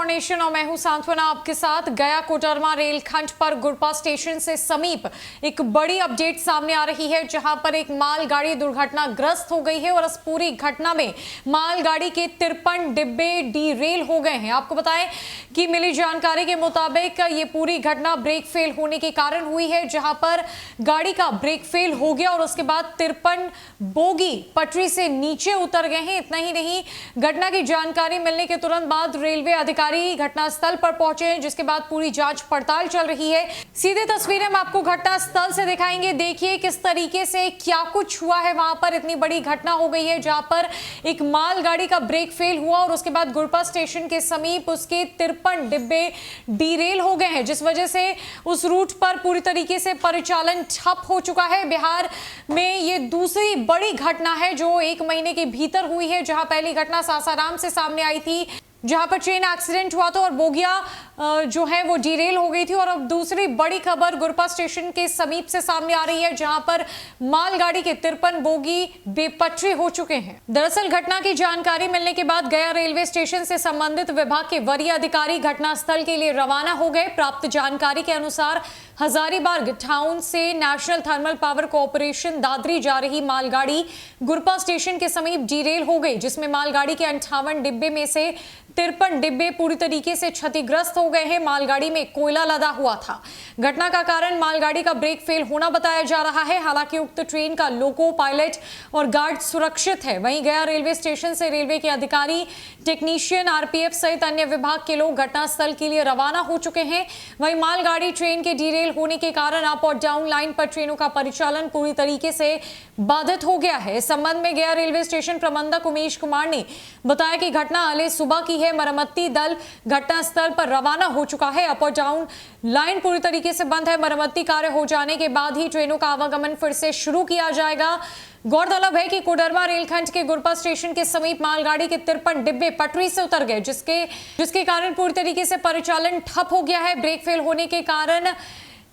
Nation और मैं हूं सांत्वना आपके साथ। गया कोडरमा रेलखंड पर गुरपा स्टेशन से समीप एक बड़ी अपडेट सामने आ रही है, जहां पर एक मालगाड़ी दुर्घटनाग्रस्त हो गई है और इस पूरी घटना में मालगाड़ी के 53 डिब्बे डीरेल हो गए हैं। आपको बताएं कि मिली जानकारी के मुताबिक ये पूरी घटना ब्रेक फेल होने के कारण हुई है, जहां पर गाड़ी का ब्रेक फेल हो गया और उसके बाद 53 बोगी पटरी से नीचे उतर गए हैं। इतना ही नहीं, घटना की जानकारी मिलने के तुरंत बाद रेलवे अधिकारी घटनास्थल पर पहुंचे, जिसके बाद पूरी जांच पड़ताल चल रही है। सीधे तस्वीरें हम आपको घटनास्थल से दिखाएंगे। देखिए किस तरीके से क्या कुछ हुआ है। वहां पर इतनी बड़ी घटना हो गई है, जहां पर एक मालगाड़ी का ब्रेक फेल हुआ और उसके बाद गुरपा स्टेशन के समीप उसके 53 डिब्बे डीरेल हो गए हैं, जिस वजह से उस रूट पर पूरी तरीके से परिचालन ठप हो चुका है। बिहार में ये दूसरी बड़ी घटना है जो 1 महीने के भीतर हुई है, जहां पहली घटना सासाराम से सामने आई थी, जहां पर ट्रेन एक्सीडेंट हुआ था और बोगियां जो है वो डीरेल हो गई थी। और अब दूसरी बड़ी खबर गुरपा स्टेशन के समीप से सामने आ रही है, जहां पर मालगाड़ी के 53 बोगी बेपटरी हो चुके हैं। दरअसल घटना की जानकारी मिलने के बाद गया रेलवे स्टेशन से संबंधित विभाग के वरीय अधिकारी घटनास्थल के लिए रवाना हो गए। प्राप्त जानकारी के अनुसार हजारीबाग टाउन से national thermal power corporation Dadri जा रही मालगाड़ी गुरपा स्टेशन के समीप डीरेल हो गई, जिसमें मालगाड़ी के 58 डिब्बे में से 53 डिब्बे पूरी तरीके से क्षतिग्रस्त हो गए हैं। मालगाड़ी में कोयला लदा हुआ था। घटना का कारण मालगाड़ी का ब्रेक फेल होना बताया जा रहा है। हालांकि उक्त ट्रेन का लोको, पायलट और गार्ड सुरक्षित है। वहीं गया रेलवे स्टेशन से रेलवे के अधिकारी, टेक्नीशियन, आरपीएफ सहित अन्य विभाग के लोग घटनास्थल के लिए रवाना हो चुके हैं। वहीं मालगाड़ी ट्रेन के डीरेल होने के कारण अप और डाउन लाइन पर ट्रेनों का परिचालन पूरी तरीके से बाधित हो गया है। इस संबंध में गया रेलवे स्टेशन प्रबंधक उमेश कुमार ने बताया कि घटना अले सुबह की है। मरम्मती दल घटनास्थल पर रवाना हो चुका है। अप और डाउन लाइन पूरी तरीके से बंद है। मरम्मती कार्य हो जाने के बाद ही ट्रेनों का आवागमन फिर से शुरू किया जाएगा। गौरतलब है कि कोडरमा रेलखंड के गुरपा स्टेशन के समीप मालगाड़ी के 53 डिब्बे पटरी से उतर गए, जिसके कारण पूरी तरीके से परिचालन ठप हो गया है। ब्रेक फेल होने के कारण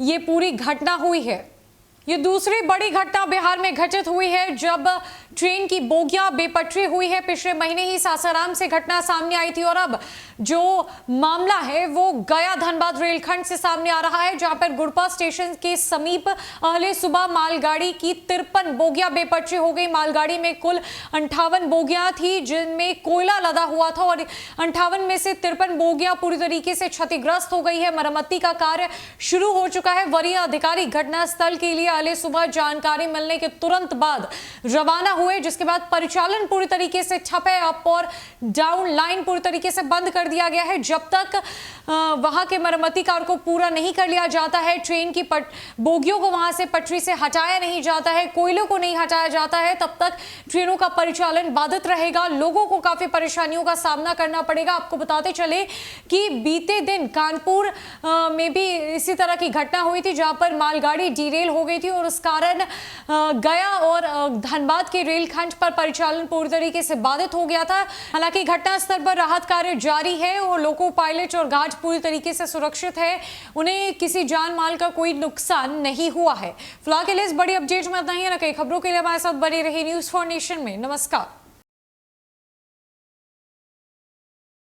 ये पूरी घटना हुई है। ये दूसरी बड़ी घटना बिहार में घटित हुई है, जब ट्रेन की बोगियां बेपटरी हुई है। पिछले महीने ही सासाराम से घटना सामने आई थी और अब जो मामला है वो गया धनबाद रेलखंड से सामने आ रहा है, जहां पर गुरपा स्टेशन के समीप अहले सुबह मालगाड़ी की 53 बोगियां बेपटरी हो गई। मालगाड़ी में कुल 58 बोगियां थी, जिनमें कोयला लदा हुआ था और 58 में से 53 बोगियां पूरी तरीके से क्षतिग्रस्त हो गई है। मरम्मती का कार्य शुरू हो चुका है। वरीय अधिकारी घटनास्थल के लिए अहले सुबह जानकारी मिलने के तुरंत बाद रवाना हुए, जिसके बाद परिचालन पूरी तरीके से ठप है। अप और डाउन लाइन पूरी तरीके से बंद कर दिया गया है। जब तक वहां के मरम्मती कार्य को पूरा नहीं कर लिया जाता है, ट्रेन की बोगियों को वहां से पटरी से हटाया नहीं जाता है, कोयलों को नहीं हटाया जाता है, तब तक ट्रेनों का परिचालन बाधित रहेगा। लोगों को काफी परेशानियों का सामना करना पड़ेगा। आपको बताते चले कि बीते दिन कानपुर में भी इसी तरह की घटना हुई थी, जहां पर मालगाड़ी डीरेल हो गई थी और उस कारण गया और धनबाद के रेलखंड पर परिचालन पूरी तरीके से बाधित हो गया था। हालांकि घटनास्थल पर राहत कार्य जारी है और लोको, पायलट और गार्ड पूरी तरीके से सुरक्षित है। उन्हें किसी जान माल का कोई नुकसान नहीं हुआ है। फिलहाल के लिए इस बड़ी अपडेट में इतना ही है। कई खबरों के लिए हमारे साथ बने रही न्यूज़ फॉर नेशन में। नमस्कार।